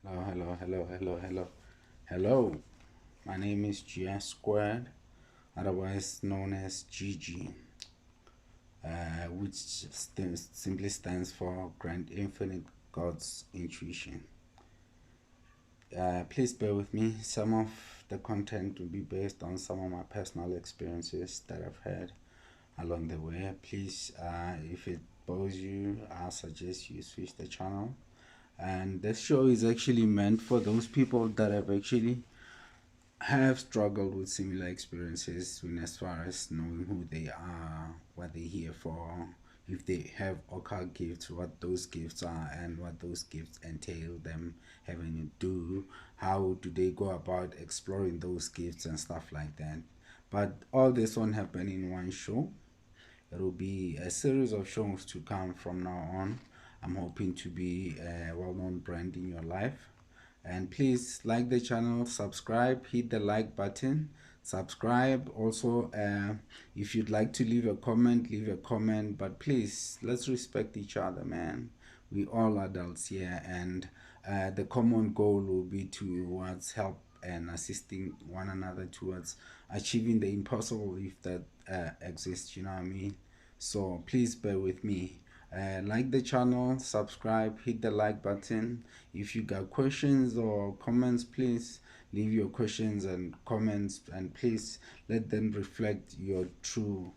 Hello. My name is GS Squared, otherwise known as GG, which simply stands for Grand Infinite God's Intuition. Please bear with me. Some of the content will be based on some of my personal experiences that I've had along the way. Please, if it bores you, I suggest you switch the channel. And this show is actually meant for those people that have struggled with similar experiences in as far as knowing who they are, what they're here for, if they have occult gifts, what those gifts are, and what those gifts entail them having to do, how do they go about exploring those gifts and stuff like that. But all this won't happen in one show. It will be a series of shows to come from now on. I'm hoping to be a well known brand in your life. And please like the channel, subscribe, hit the like button, subscribe. Also, if you'd like to leave a comment, leave a comment. But please, let's respect each other, man. We all adults here, and the common goal will be towards help and assisting one another towards achieving the impossible if that exists. You know what I mean? So please bear with me. Like the channel, subscribe, hit the like button. If you got questions or comments, please leave your questions and comments, and please let them reflect your true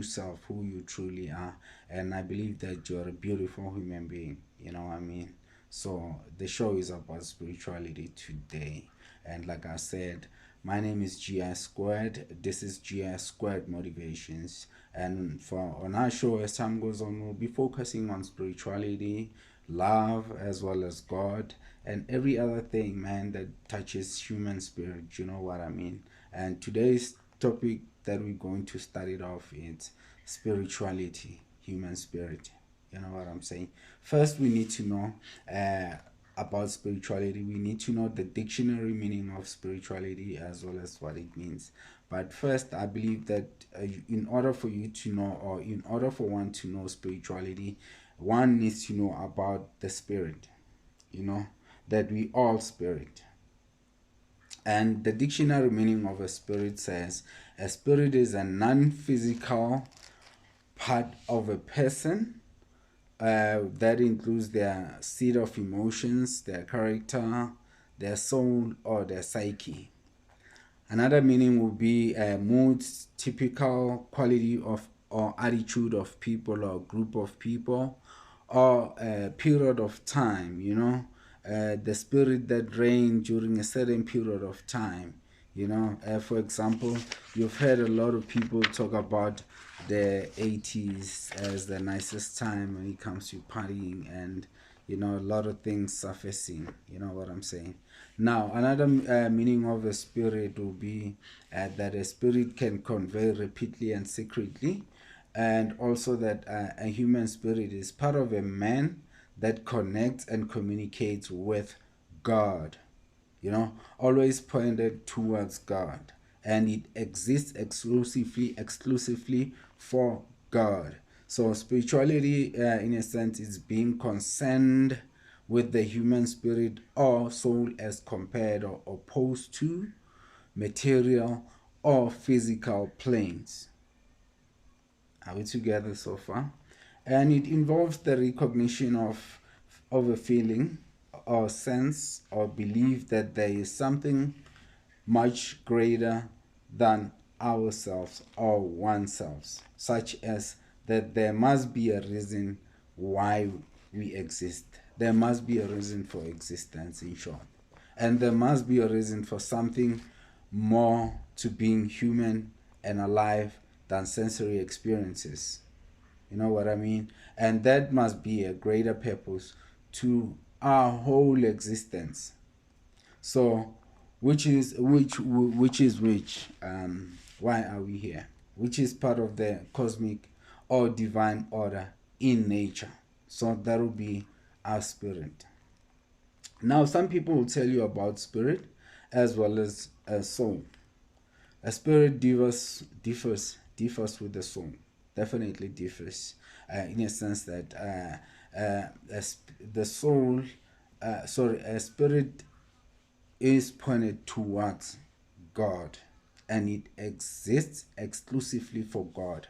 self, who you truly are. And I believe that you're a beautiful human being. You know what I mean? So the show is about spirituality today. And like I said, my name is GS Squared. This is GS Squared Motivations. And for on our show, as time goes on, we'll be focusing on spirituality, love, as well as God, and every other thing, man, that touches human spirit. You know what I mean? And today's topic that we're going to start it off is spirituality, human spirit. You know what I'm saying? First, we need to know about spirituality. We need to know the dictionary meaning of spirituality as well as what it means. But first, I believe that in order for you to know, or in order for one to know spirituality, one needs to know about the spirit. You know, that we all spirit. And the dictionary meaning of a spirit says a spirit is a non physical part of a person that includes their seat of emotions, their character, their soul, or their psyche. Another meaning would be a mood, typical quality of or attitude of people or group of people, or a period of time, the spirit that reigned during a certain period of time. For example, you've heard a lot of people talk about the 80s as the nicest time when it comes to partying, and a lot of things surfacing. You know what I'm saying? Now, another meaning of a spirit will be that a spirit can convey repeatedly and secretly, and also that a human spirit is part of a man that connects and communicates with God. Always pointed towards God, and it exists exclusively for God. So spirituality, in a sense, is being concerned with the human spirit or soul as compared or opposed to material or physical planes. Are we together so far? And it involves the recognition of a feeling or sense or belief that there is something much greater than ourselves or oneself, such as that there must be a reason why we exist. There must be a reason for existence, in short. And there must be a reason for something more to being human and alive than sensory experiences. You know what I mean? And that must be a greater purpose to our whole existence. So, which? Why are we here? Which is part of the cosmic or divine order in nature. So that will be our spirit. Now, some people will tell you about spirit as well as a soul. A spirit differs with the soul. Definitely differs in a sense that the soul a spirit is pointed towards God, and it exists exclusively for God.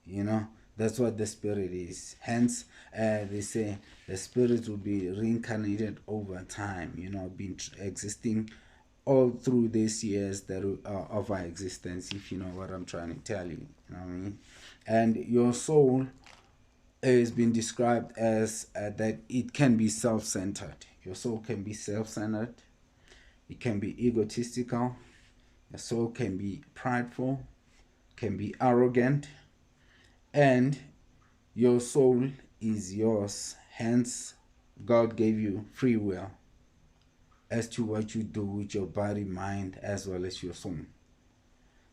You know, that's what the spirit is. Hence, they say the spirit will be reincarnated over time. You know, been existing all through these years that of our existence. If you know what I'm trying to tell you, you know what I mean. And your soul has been described as that it can be self-centered. Your soul can be self-centered. It can be egotistical. Your soul can be prideful, can be arrogant, and your soul is yours. Hence, God gave you free will as to what you do with your body, mind, as well as your soul.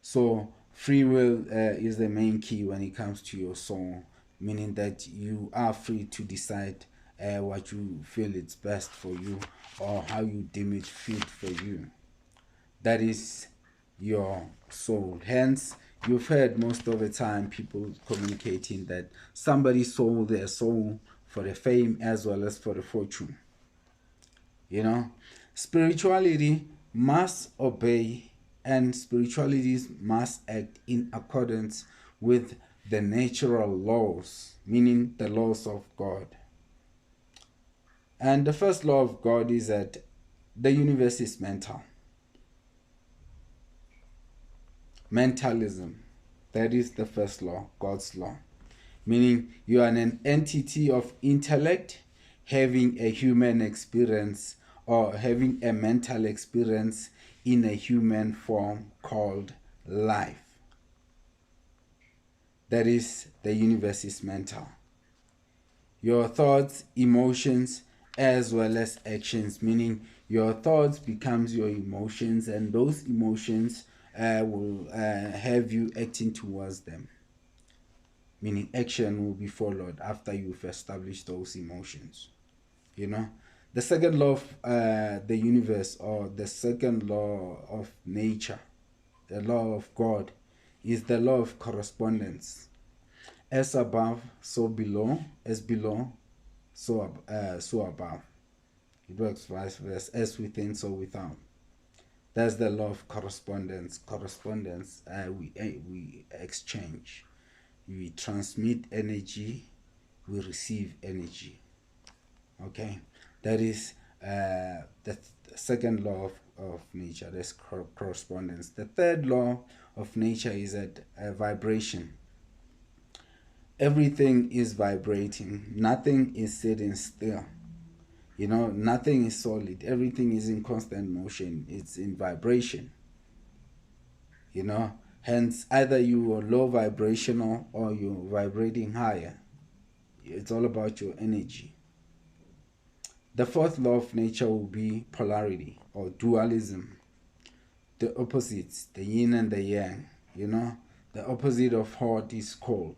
So, free will is the main key when it comes to your soul, meaning that you are free to decide what you feel is best for you or how you deem it fit for you. That is your soul. Hence, you've heard most of the time people communicating that somebody sold their soul for the fame as well as for the fortune. You know, spirituality must obey, and spiritualities must act in accordance with the natural laws, meaning the laws of God. And the first law of God is that the universe is mental. Mentalism. That is the first law, God's law. Meaning you are an entity of intellect having a human experience or having a mental experience in a human form called life. That is, the universe is mental. Your thoughts, emotions, as well as actions, meaning your thoughts becomes your emotions, and those emotions will have you acting towards them, meaning action will be followed after you've established those emotions. You know, the second law of the universe, or the second law of nature, the law of God, is the law of correspondence. As above, so below. As below, so above. It works vice versa. As within, so without. That's the law of correspondence. Correspondence, we exchange. We transmit energy, we receive energy. Okay, that is the second law of nature. That's correspondence. The third law of nature is that vibration. Everything is vibrating. Nothing is sitting still. You know, nothing is solid. Everything is in constant motion. It's in vibration. You know, hence either you are low vibrational or you're vibrating higher. It's all about your energy. The fourth law of nature will be polarity or dualism. The opposites, the yin and the yang. You know, the opposite of hot is cold.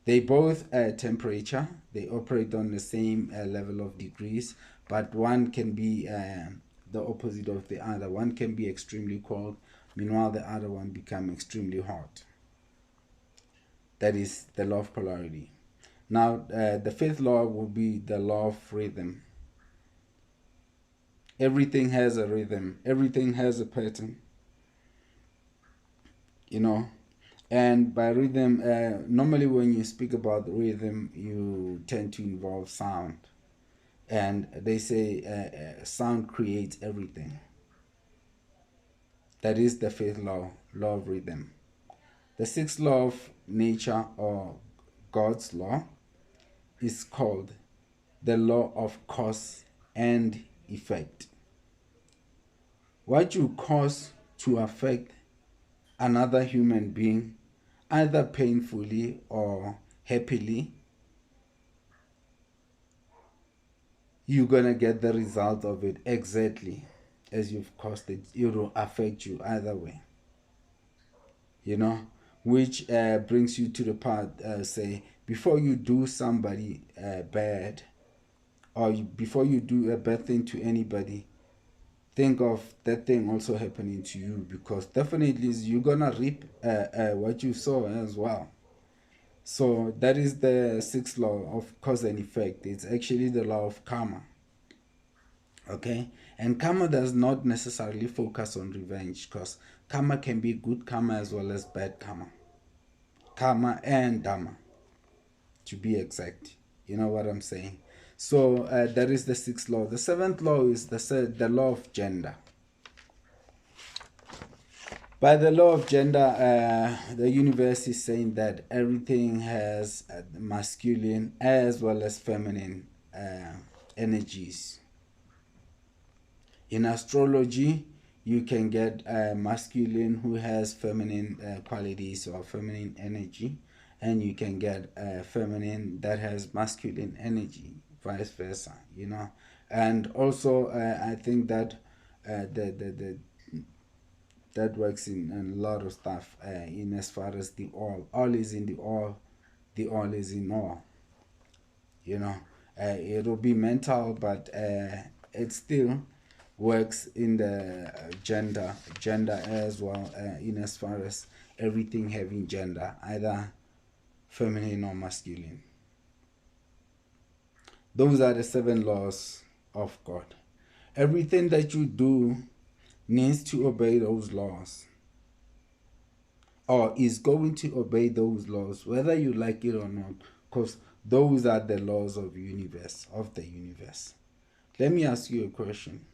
They both temperature. They operate on the same level of degrees, but one can be the opposite of the other. One can be extremely cold, meanwhile the other one become extremely hot. That is the law of polarity. Now, the fifth law will be the law of rhythm. Everything has a rhythm. Everything has a pattern. You know, and by rhythm, normally when you speak about rhythm, you tend to involve sound. And they say sound creates everything. That is the fifth law, law of rhythm. The sixth law of nature, or God's law, is called the law of cause and effect. What you cause to affect another human being, either painfully or happily, you're gonna get the result of it exactly as you've caused it. It will affect you either way. You know, which brings you to the part, say, before you do somebody bad, or before you do a bad thing to anybody, think of that thing also happening to you, because definitely you're gonna reap what you sow as well. So that is the sixth law of cause and effect. It's actually the law of karma. Okay, and karma does not necessarily focus on revenge, because karma can be good karma as well as bad karma. Karma and dharma, to be exact. You know what I'm saying? So that is the sixth law. The seventh law is the law of gender. By the law of gender, the universe is saying that everything has masculine as well as feminine energies. In astrology, you can get a masculine who has feminine qualities or feminine energy, and you can get a feminine that has masculine energy, vice versa, you know. And also, I think that the that works in a lot of stuff, in as far as the all is in the all is in all, you know. It'll be mental, but it still works in the gender as well, in as far as everything having gender, either feminine or masculine. Those are the 7 laws of God. Everything that you do needs to obey those laws, or is going to obey those laws, whether you like it or not, because those are the laws of the universe. Let me ask you a question.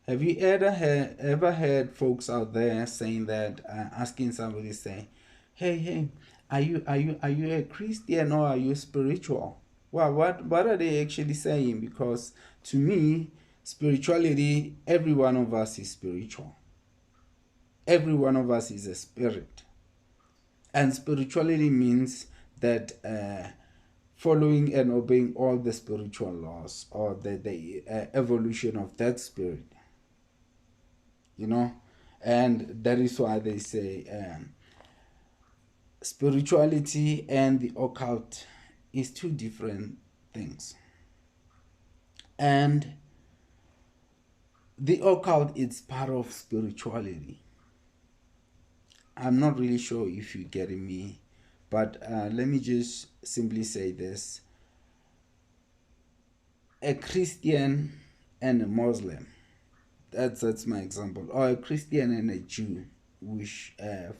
Have you ever heard folks out there saying that, asking somebody, say, hey, are you a Christian or are you spiritual? Well, what are they actually saying? Because to me, spirituality, every one of us is spiritual. Every one of us is a spirit. And spirituality means that following and obeying all the spiritual laws, or the evolution of that spirit, you know. And that is why they say spirituality and the occult is 2 different things. And the occult is part of spirituality. I'm not really sure if you're getting me, but let me just simply say this. A Christian and a Muslim, that's my example, or a Christian and a Jew, which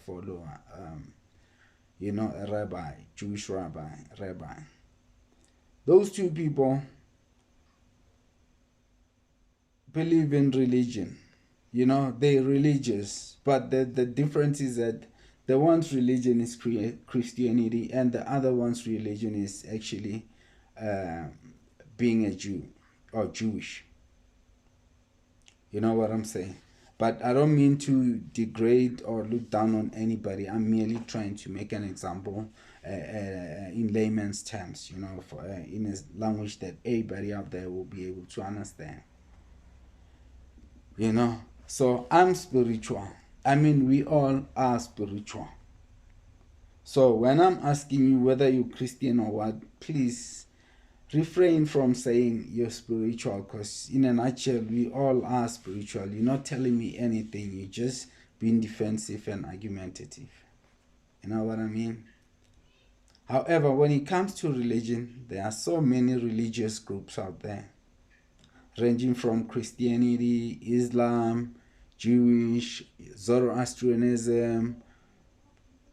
follow a rabbi, Jewish rabbi. Those 2 people believe in religion. They're religious, but the difference is that the one's religion is Christianity, and the other one's religion is actually being a Jew or Jewish. You know what I'm saying? But I don't mean to degrade or look down on anybody. I'm merely trying to make an example in layman's terms, for in a language that everybody out there will be able to understand. So I'm spiritual. I mean, we all are spiritual. So when I'm asking you whether you're Christian or what, please refrain from saying you're spiritual, because in a nutshell, we all are spiritual. You're not telling me anything. You're just being defensive and argumentative. You know what I mean? However, when it comes to religion, there are so many religious groups out there, ranging from Christianity, Islam, Jewish, Zoroastrianism,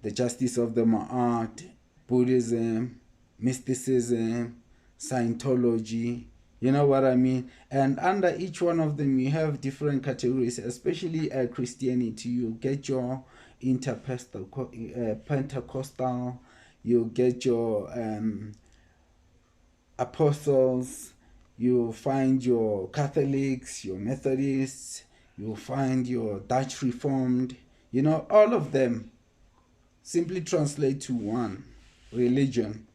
the Justice of the Ma'at, Buddhism, mysticism, Scientology. You know what I mean? And under each one of them, you have different categories, especially Christianity. You get your Pentecostal, you get your apostles, you find your Catholics, your Methodists, you find your Dutch Reformed. All of them simply translate to one religion,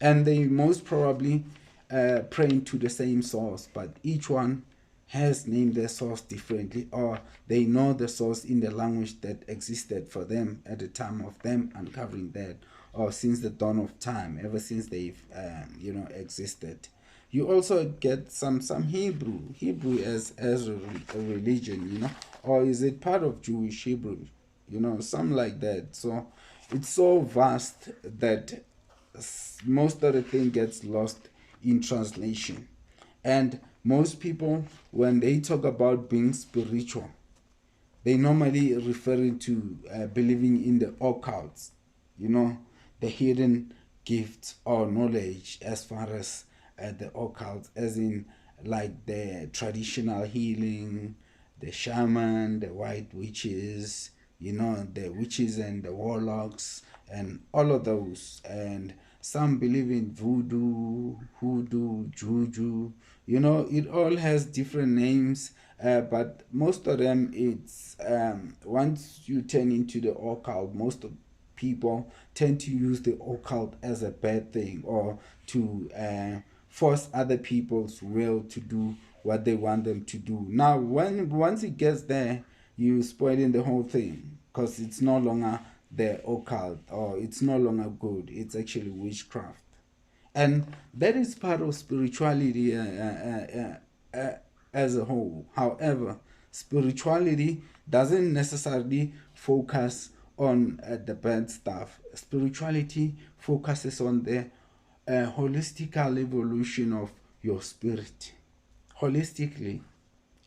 and they most probably praying to the same source, but each one has named their source differently, or they know the source in the language that existed for them at the time of them uncovering that, or since the dawn of time, ever since they've existed. You also get some Hebrew as a religion, or is it part of Jewish Hebrew, something like that. So it's so vast that most of the thing gets lost in translation. And most people, when they talk about being spiritual, they normally referring to believing in the occult, you know, the hidden gifts or knowledge as far as the occult, as in like the traditional healing, the shaman, the white witches, you know, the witches and the warlocks, and all of those. And some believe in voodoo, hoodoo, juju. You know, it all has different names, but most of them, it's once you turn into the occult, most of people tend to use the occult as a bad thing, or to force other people's will to do what they want them to do. Now, when once it gets there, you spoiling the whole thing, because it's no longer the occult, or it's no longer good. It's actually witchcraft, and that is part of spirituality as a whole. However, spirituality doesn't necessarily focus on the bad stuff. Spirituality focuses on the holistical evolution of your spirit, holistically,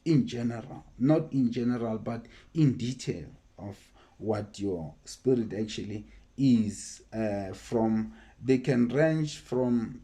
in general, not in general, but in detail, of what your spirit actually is. From They can range from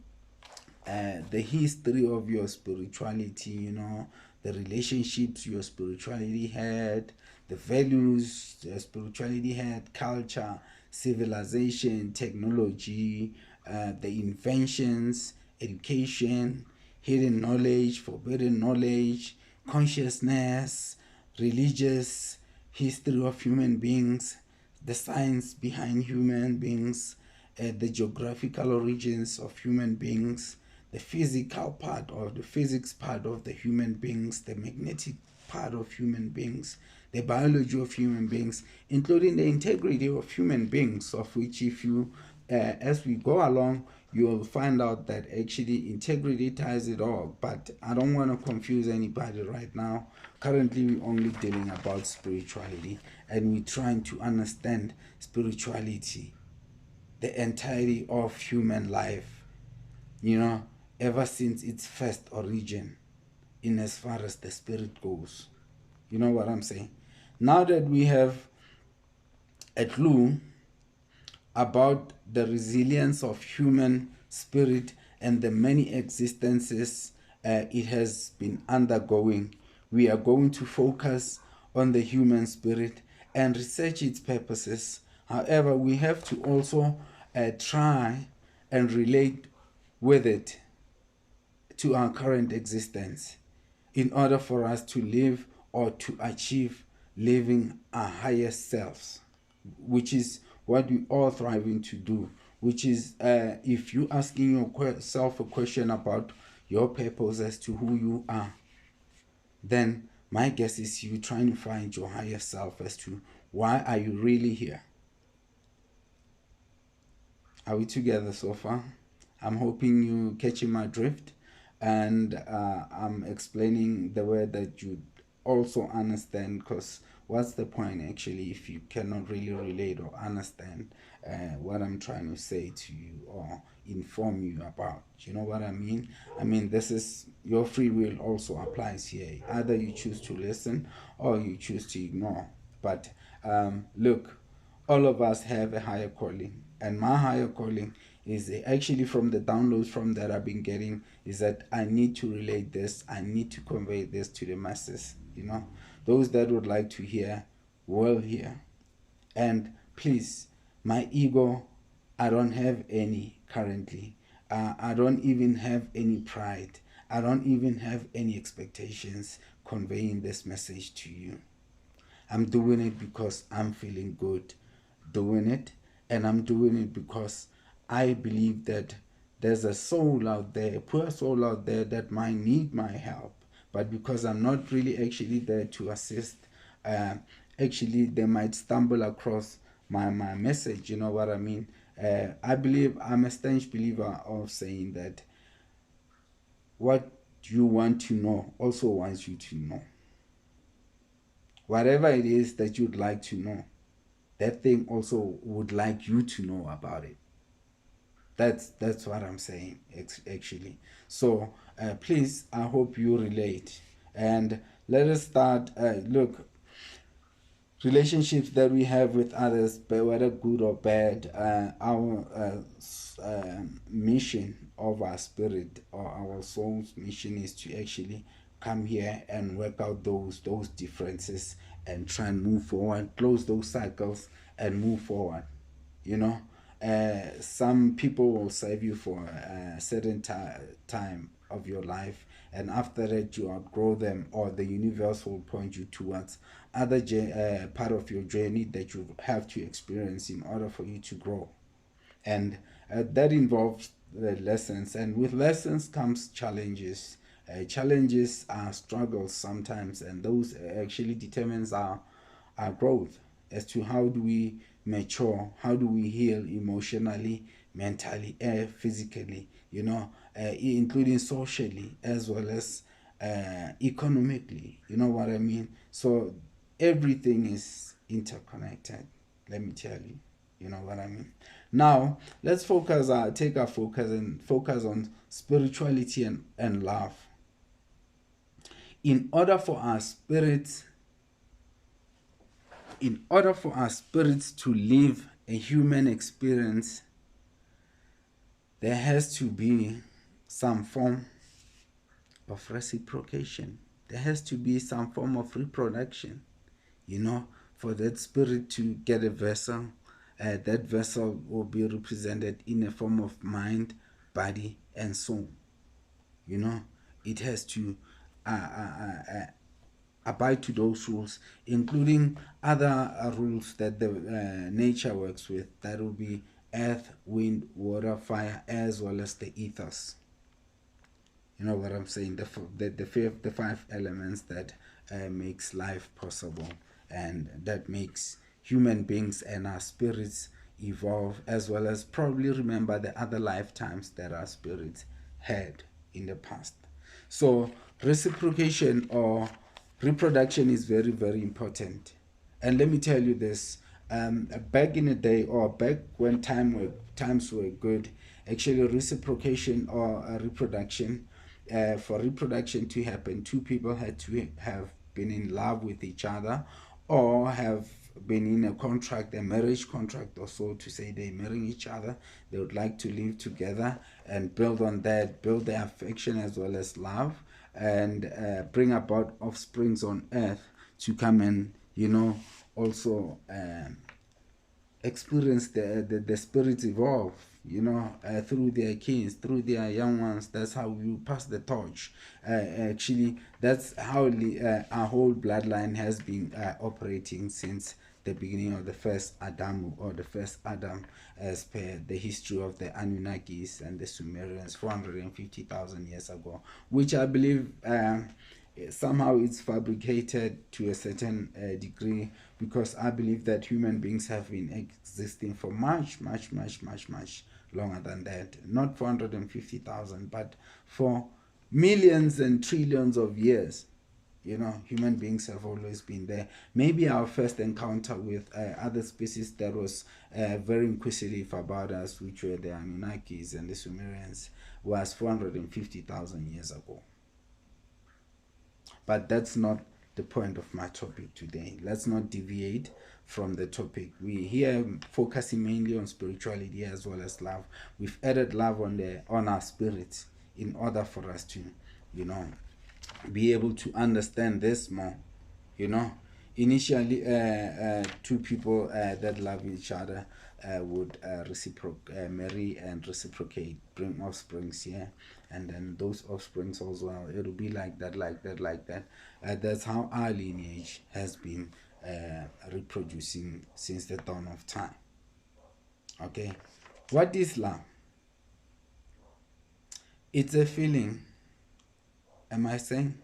the history of your spirituality, you know, the relationships your spirituality had, the values your spirituality had, culture, civilization, technology, the inventions, education, hidden knowledge, forbidden knowledge, consciousness, religious history of human beings, the science behind human beings, the geographical origins of human beings, the physical part, or the physics part of the human beings, the magnetic part of human beings, the biology of human beings, including the integrity of human beings, of which, if you as we go along, you will find out that actually integrity ties it all. But I don't want to confuse anybody right now. Currently, we're only dealing about spirituality, and we're trying to understand spirituality, the entirety of human life, you know, ever since its first origin, in as far as the spirit goes. You know what I'm saying? Now that we have a clue about the resilience of human spirit and the many existences it has been undergoing, we are going to focus on the human spirit and research its purposes. However, we have to also try and relate with it to our current existence, in order for us to live, or to achieve living our highest selves, which is what we all thriving to do. Which is, if you asking yourself a question about your purpose as to who you are, then my guess is you trying to find your higher self as to why are you really here. Are we together so far? I'm hoping you catching my drift, and I'm explaining the way that you also understand. Because what's the point actually if you cannot really relate or understand what I'm trying to say to you or inform you about? You know what I mean? I mean, this is your free will also applies here. Either you choose to listen or you choose to ignore. But look, all of us have a higher calling, and my higher calling is actually, from the downloads from that I've been getting, is that I need to relate this, I need to convey this to the masses. You know, those that would like to hear will hear. And please, my ego, I don't have any currently. I don't even have any pride. I don't even have any expectations conveying this message to you. I'm doing it because I'm feeling good doing it, and I'm doing it because I believe that there's a soul out there, a poor soul out there, that might need my help. But because I'm not really actually there to assist, uh, actually they might stumble across my message. You know what I mean? I believe, I'm a staunch believer of saying that what you want to know also wants you to know. Whatever it is that you'd like to know, that thing also would like you to know about it. That's what I'm saying, actually. So please, I hope you relate. And let us start. Look, relationships that we have with others, whether good or bad, our mission of our spirit or our soul's mission is to actually come here and work out those differences and try and move forward, close those cycles and move forward. You know, some people will serve you for a certain time of your life, and after that you outgrow them, or the universe will point you towards other part of your journey that you have to experience in order for you to grow. And that involves the lessons, and with lessons comes challenges. Challenges are struggles sometimes, and those actually determines our growth as to how do we mature, how do we heal emotionally, mentally, physically, including socially as well as economically. You know what I mean? So everything is interconnected, let me tell you. You know what I mean? Now, let's take our focus and focus on spirituality and love. In order for our spirits, to live a human experience, there has to be some form of reciprocation. There has to be some form of reproduction, for that spirit to get a vessel. That vessel will be represented in a form of mind, body, and soul. It has to abide to those rules, including other rules that the nature works with. That will be earth, wind, water, fire, as well as the ethers. You know what I'm saying? The five elements that makes life possible, and that makes human beings and our spirits evolve, as well as probably remember the other lifetimes that our spirits had in the past. So reciprocation or reproduction is very, very important. And let me tell you this, back in the day, or back when times were good, actually reciprocation or reproduction, for reproduction to happen, two people had to have been in love with each other, or have been in a marriage contract or so, to say they're marrying each other. They would like to live together and build on that, build their affection as well as love, and bring about offsprings on earth to come and also experience the spirits evolve, through their kids, through their young ones. That's how you pass the torch. Actually, that's how our whole bloodline has been operating since the beginning of the first Adam, or the first Adam, as per the history of the Anunnakis and the Sumerians 450,000 years ago, which I believe somehow it's fabricated to a certain degree, because I believe that human beings have been existing for much longer than that. Not 450,000, but for millions and trillions of years. Human beings have always been there. Maybe our first encounter with other species that was very inquisitive about us, which were the Anunnakis and the Sumerians, was 450,000 years ago. But that's not the point of my topic today. Let's not deviate from the topic. We here focusing mainly on spirituality as well as love. We've added love on our spirits in order for us to, be able to understand this more. Initially, two people that love each other would marry and reciprocate, bring offsprings here, and then those offsprings also, it'll be like that. That's how our lineage has been reproducing since the dawn of time. Okay, what is love? It's a feeling. Am I saying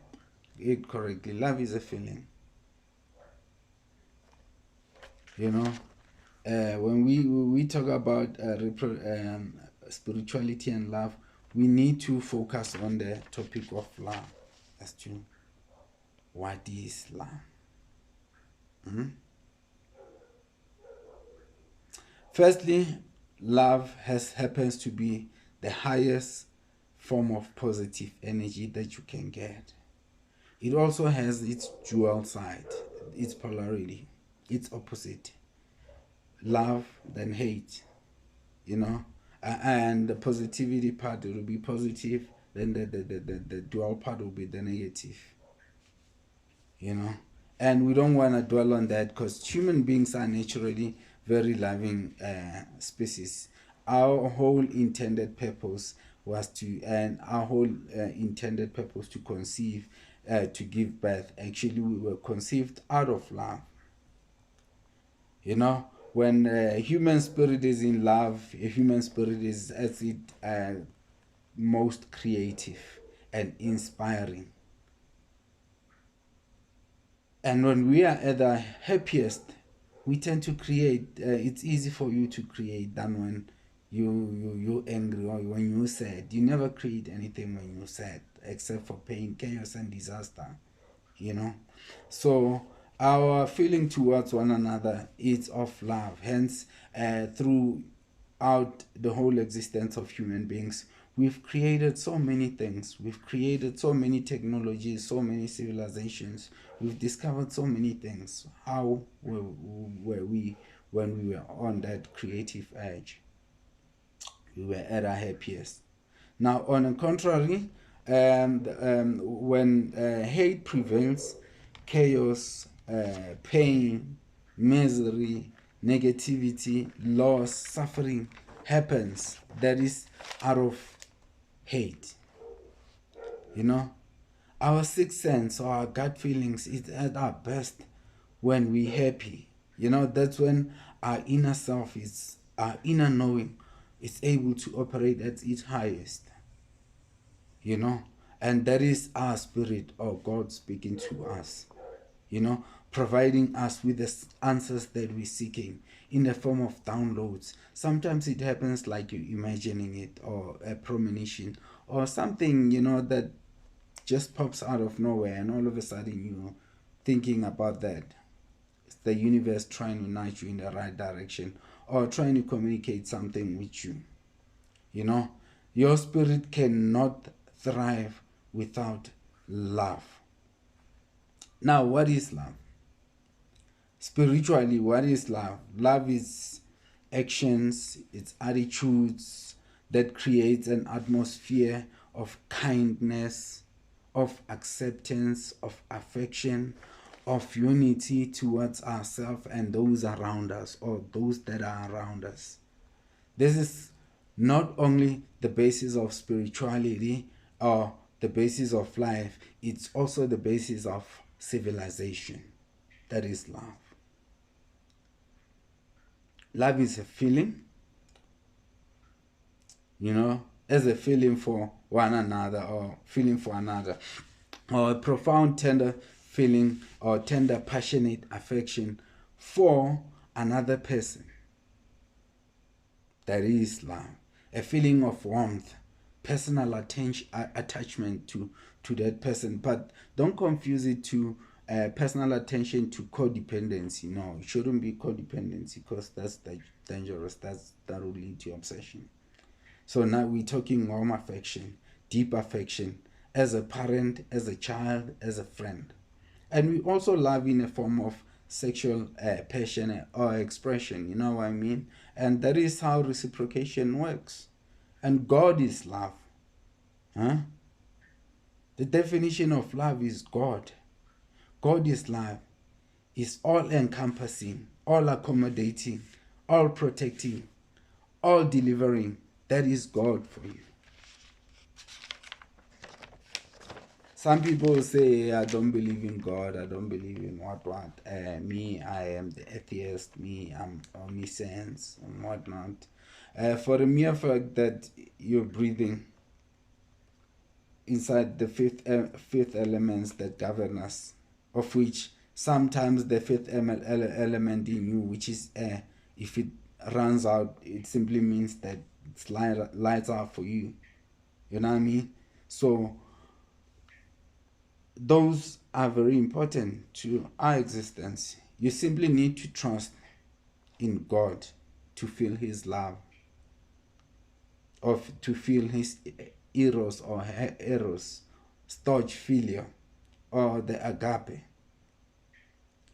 it correctly? Love is a feeling. When we talk about spirituality and love, we need to focus on the topic of love as to what is love. Firstly, love happens to be the highest form of positive energy that you can get. It also has its dual side, its polarity, its opposite. Love then hate, you know. And the positivity part will be positive, then the dual part will be the negative, you know. And we don't want to dwell on that because human beings are naturally very loving species. Our whole intended purpose was to, and our whole intended purpose to conceive, to give birth. Actually, we were conceived out of love. You know, when human spirit is in love, a human spirit is at its most creative and inspiring. And when we are at the happiest, we tend to create. It's easy for you to create than when you're angry or when you're sad. You never create anything when you're sad, except for pain, chaos, and disaster. You know, so our feeling towards one another is of love. Hence, throughout the whole existence of human beings, we've created so many things. We've created so many technologies, so many civilizations. We've discovered so many things. How were we when we were on that creative edge? We were at our happiest. Now, on the contrary, when hate prevails, chaos, pain, misery, negativity, loss, suffering happens. That is out of hate. You know, our sixth sense or our gut feelings is at our best when we're happy. You know, that's when our inner self is, our inner knowing is able to operate at its highest. You know, and that is our spirit or God speaking to us, you know, providing us with the answers that we're seeking in the form of downloads. Sometimes it happens like you're imagining it, or a premonition, or something, you know, that just pops out of nowhere, and all of a sudden you're thinking about that. It's the universe trying to nudge you in the right direction or trying to communicate something with you. You know, your spirit cannot thrive without love. Now, what is love? Spiritually, what is love? Love is actions, it's attitudes that creates an atmosphere of kindness, of acceptance, of affection, of unity towards ourselves and those around us, or those that are around us. This is not only the basis of spirituality or the basis of life, it's also the basis of civilization. That is love. Love is a feeling, you know, as a feeling for one another or feeling for another, or a profound, tender feeling or tender, passionate affection for another person. That is love. A feeling of warmth, personal attention, attachment to that person. But don't confuse it to personal attention to codependency. No, it shouldn't be codependency because that's dangerous. That will lead to obsession. So now we're talking warm affection, deep affection, as a parent, as a child, as a friend. And we also love in a form of sexual passion or expression, you know what I mean? And that is how reciprocation works. And God is love. Huh? The definition of love is God. God is love. Is all encompassing, all accommodating, all protecting, all delivering. That is God for you. Some people say, I don't believe in God, I don't believe in what. Me, I am the atheist, me, I'm omniscience, and whatnot. For the mere fact that you're breathing inside the fifth elements that govern us, of which sometimes the fifth element in you, which is air, if it runs out, it simply means that it's lights out for you. You know what I mean? So those are very important to our existence. You simply need to trust in God. to feel his love, or to feel his eros or eros, storge filio, or the agape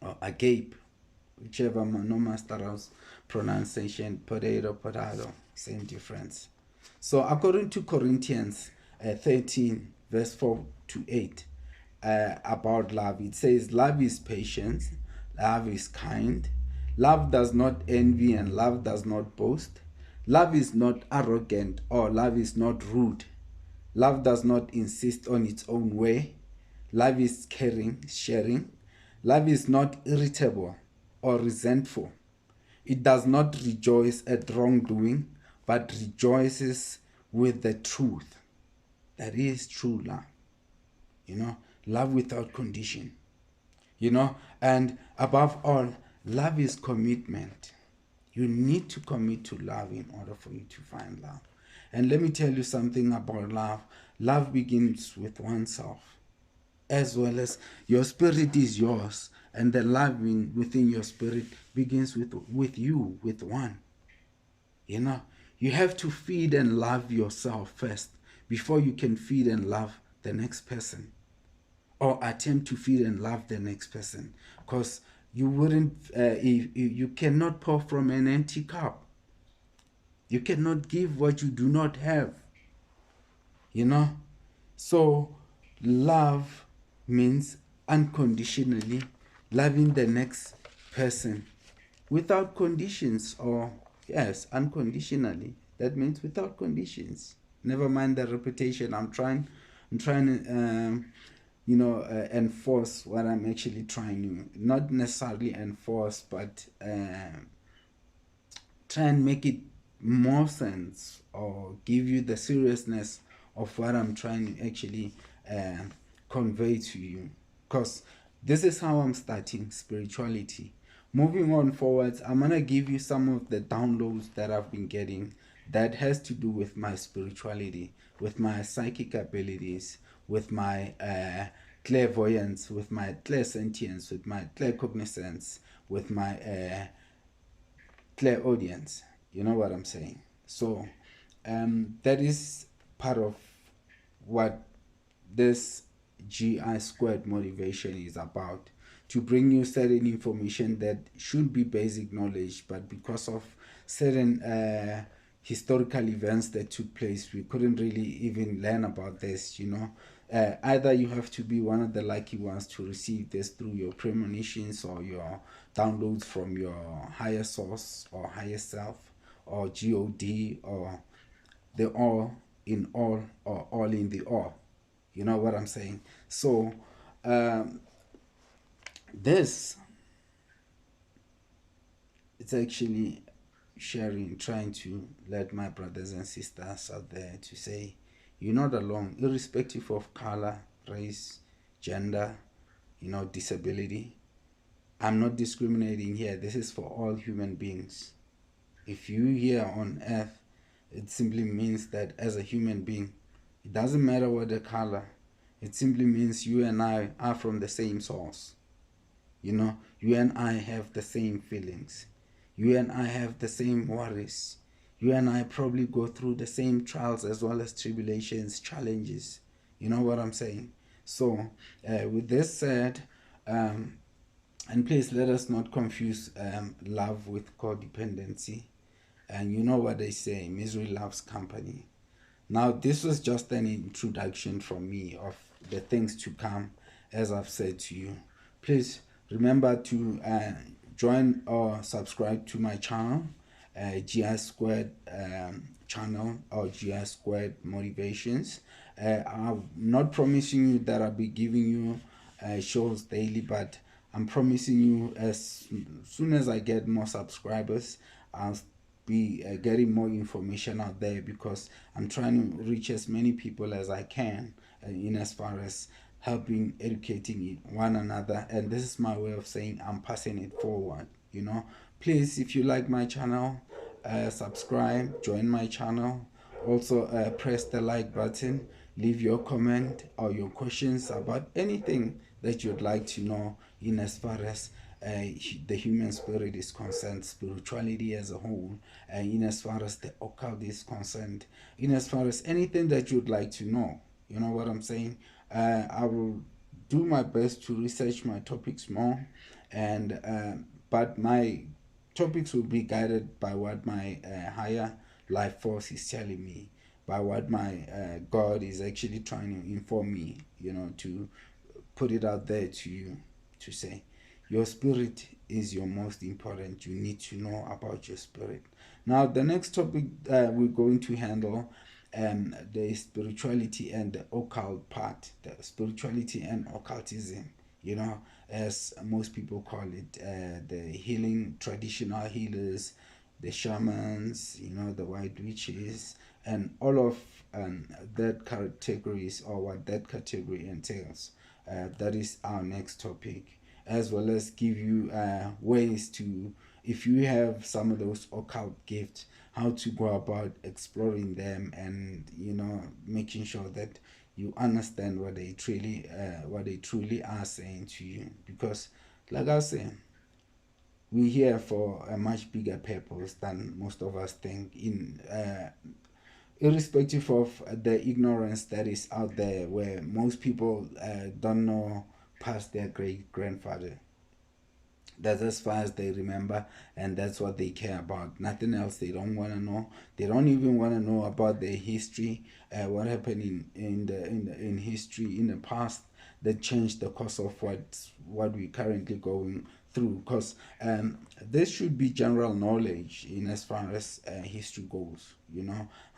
or agape, whichever no master house pronunciation, potato, same difference. So according to Corinthians 13 verse 4 to 8, about love, it says love is patient, love is kind, love does not envy, and love does not boast, love is not arrogant, or love is not rude, love does not insist on its own way, love is caring, sharing, love is not irritable or resentful, it does not rejoice at wrongdoing, but rejoices with the truth. That is true love. Love without condition. And above all, love is commitment. You need to commit to love in order for you to find love. And let me tell you something about love. Love begins with oneself, as well as your spirit is yours, and the love within your spirit begins with you, with one. You have to feed and love yourself first before you can feed and love the next person, or attempt to feed and love the next person, because you wouldn't you cannot pour from an empty cup. You cannot give what you do not have. So love means unconditionally loving the next person without conditions, or yes, unconditionally. That means without conditions. Never mind the repetition. I'm trying to enforce what I'm actually trying to, not necessarily enforce, but try and make it more sense, or give you the seriousness of what I'm trying to actually convey to you. Because this is how I'm starting spirituality. Moving on forwards, I'm going to give you some of the downloads that I've been getting that has to do with my spirituality, with my psychic abilities, with my clairvoyance, with my clairsentience, with my claircognizance, with my clairaudience. You know what I'm saying? So that is part of what this GI squared motivation is about, to bring you certain information that should be basic knowledge, but because of certain historical events that took place, we couldn't really even learn about this. Either you have to be one of the lucky ones to receive this through your premonitions or your downloads from your higher source or higher self, or God, or the all in all, or all in the all. You know what I'm saying? So this, it's actually sharing, trying to let my brothers and sisters out there to say, you're not alone, irrespective of color, race, gender, disability. I'm not discriminating here. This is for all human beings. If you here on earth, it simply means that as a human being, it doesn't matter what the color, it simply means you and I are from the same source. You and I have the same feelings. You and I have the same worries. You and I probably go through the same trials as well as tribulations, challenges. You know what I'm saying? So, with this said, and please let us not confuse love with codependency. And you know what they say, misery loves company. Now, this was just an introduction from me of the things to come, as I've said to you. Please remember to join or subscribe to my channel, GI Squared channel, or GI Squared Motivations. I'm not promising you that I'll be giving you shows daily, but I'm promising you as soon as I get more subscribers, I'll be getting more information out there, because I'm trying to reach as many people as I can in as far as helping, educating one another. And this is my way of saying I'm passing it forward. Please, if you like my channel, subscribe, join my channel. Also press the like button, leave your comment or your questions about anything that you'd like to know in as far as the human spirit is concerned, spirituality as a whole, in as far as the occult is concerned, in as far as anything that you'd like to know. You know what I'm saying? I will do my best to research my topics more, and but my topics will be guided by what my higher life force is telling me, by what my God is actually trying to inform me, to put it out there to you, to say your spirit is your most important. You need to know about your spirit. Now, the next topic we're going to handle, the spirituality and the occult part, the spirituality and occultism, as most people call it, the healing, traditional healers, the shamans, the white witches, and all of that categories, or what that category entails. That is our next topic, as well as give you ways to, if you have some of those occult gifts, how to go about exploring them, and making sure that you understand what they truly are saying to you. Because, like I said, we're here for a much bigger purpose than most of us think. Irrespective of the ignorance that is out there, where most people don't know past their great grandfather. That's as far as they remember, and that's what they care about. Nothing else. They don't want to know. They don't even want to know about their history, what happened in history in the past that changed the course of what we're currently going through. Because this should be general knowledge in as far as history goes.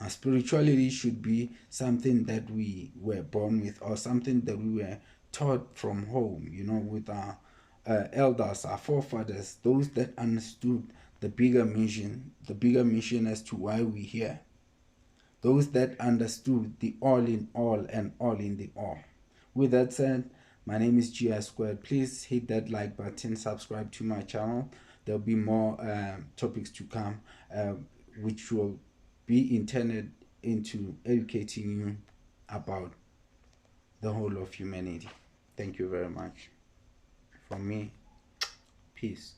Spirituality should be something that we were born with, or something that we were taught from home. With our elders, our forefathers, those that understood the bigger mission as to why we're here, those that understood the all in all and all in the all. With that said, my name is GI Squared. Please hit that like button, subscribe to my channel. There'll be more topics to come, which will be intended into educating you about the whole of humanity. Thank you very much. From me, peace.